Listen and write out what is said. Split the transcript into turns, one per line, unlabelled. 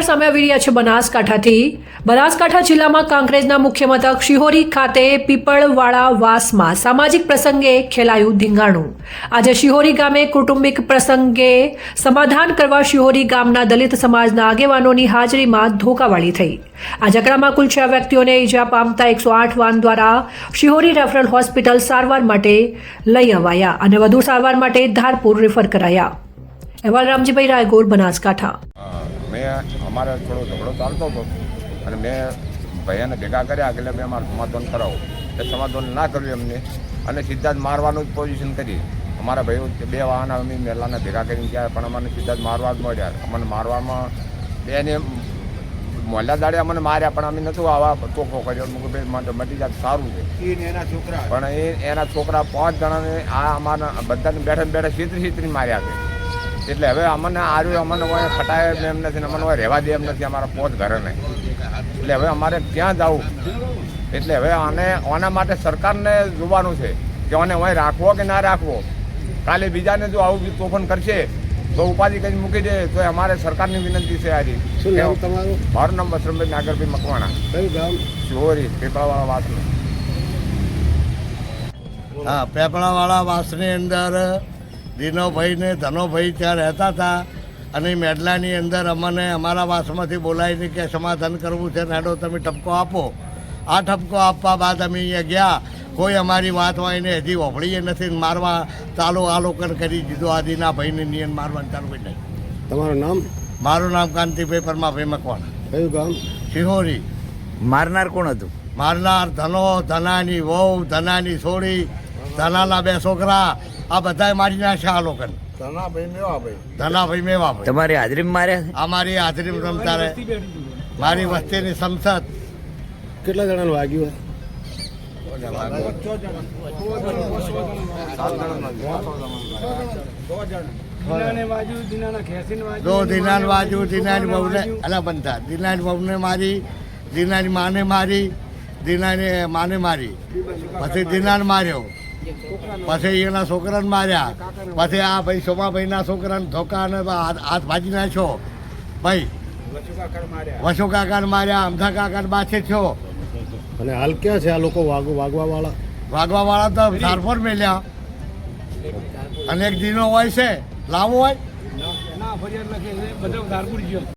સામે આવી રહ્યા છે બનાસકાંઠા જિલ્લામાં કાંકરેજના મુખ્ય મથક શિહોરી ખાતે પીપળવાળા વાસમાં સામાજિક પ્રસંગે ખેલાયું ધીંગાણું। આજે શિહોરી ગામે કૌટુંબિક પ્રસંગે સમાધાન કરવા શિહોરી ગામના દલિત સમાજના આગેવાનોની હાજરીમાં ધોકાવાળી થઈ। આ ઝઘડામાં કુલ 6 વ્યક્તિઓને ઈજા પામતા 108 વાન દ્વારા શિહોરી રેફરલ હોસ્પિટલ સારવાર માટે લઈ અવાયા અને વધુ સારવાર માટે ધારપુર રેફર કરાયા। અહેવાલ રામજીભાઈ રાયગોર, બનાસકાંઠા।
મેં અમારે થોડો ઝઘડો ચાલતો હતો અને મેં ભાઈને ભેગા કર્યા એટલે મેં અમારું સમાધાન કરાવો એ સમાધાન ના કર્યું એમને અને સીધા જ મારવાનું જ પોઝિશન કરી। અમારા ભાઈઓ 2 વાહન અમે મેલાને ભેગા કરીને ગયા પણ અમને સીધા જ મારવા જ મળ્યા। અમને મારવામાં બેને મોહલ્લા દાડે અમને માર્યા પણ અમે નહોતું આવા ચોખ્ખો કર્યો। ભાઈ માટે મટી જાય સારું છે પણ એના છોકરા 5 જણાને આ અમારા બધાને બેઠા છેતરી માર્યા છે। એટલે હવે અમને આર્યું અમને હોય ખટાય એમ નથી, અમને હોય રહેવા દે એમ નથી અમારા 5 ઘરે નહીં। એટલે હવે અમારે ક્યાં જવું? એટલે હવે આના માટે સરકારને જોવાનું છે કે આને હોય રાખવો કે ના રાખવો। કાલે બીજાને જો આવું તોફાન કરશે તો ઉપાધિ કરી મૂકી દે તો અમારે સરકારની વિનંતી છે આજે।
શું નામ તમારું?
મારું નામ વસંતભાઈ નાગરભાઈ મકવાણા,
કયું ગામ?
શિહોરી પીપળાવાળા વાસનું।
હા, પીપળાવાળા વાસની અંદર દિનોભાઈ ને ધનોભાઈ ત્યાં રહેતા હતા અને મેડલાની અંદર અમને અમારા વાસમાંથી બોલાવીને કે સમાધાન કરવું છે, હેડો તમે ઠપકો આપો। આ ઠપકો આપવા બાદ અમે અહીંયા ગયા, કોઈ અમારી વાત વાઈને હજી વફળીએ નથી, મારવા ચાલુ આ લોકોને કરી દીધું। આ દિનાભાઈને નિયન મારવાનું ચાલુ કરી નાખ્યું।
તમારું નામ?
મારું નામ કાંતિભાઈ પરમાભાઈ મકવાણા,
કયું ગામ?
શિહોરી।
મારનાર કોણ હતું?
મારનાર ધનાની વહુ, ધનાની છોડી, ધનાના 2 છોકરા, આ બધાએ મારી નાખ્યા આ લોકોને। ધનાભાઈ મેવાભાઈ
તમારી હાજરીમાં માર્યા છે?
અમારી હાજરીમાં રમતા રહે, મારી વસ્તીની સંસદ।
કેટલા જણાનું વાગ્યું?
જો દિનાન વાજુ, દિનાની બહુને અલા બનતા, દિનાની બહુને મારી, દિનાની માને મારી, દિનાની માને મારી, પછી દિનાન માર્યો, પછી એના છોકરાને માર્યા, પછી આ ભાઈ સોમાભાઈના છોકરાને ધોકા અને હાથ ભાજી નાખ્યો। ભાઈ વસુ કાકાને માર્યા, અમથા કાકાને બાછે થયો।
અને હાલ ક્યાં છે આ લોકો
વાગવાવાળા તો ધારપુર મેલ્યા અને એક દિનો હોય છે લાવો હોય।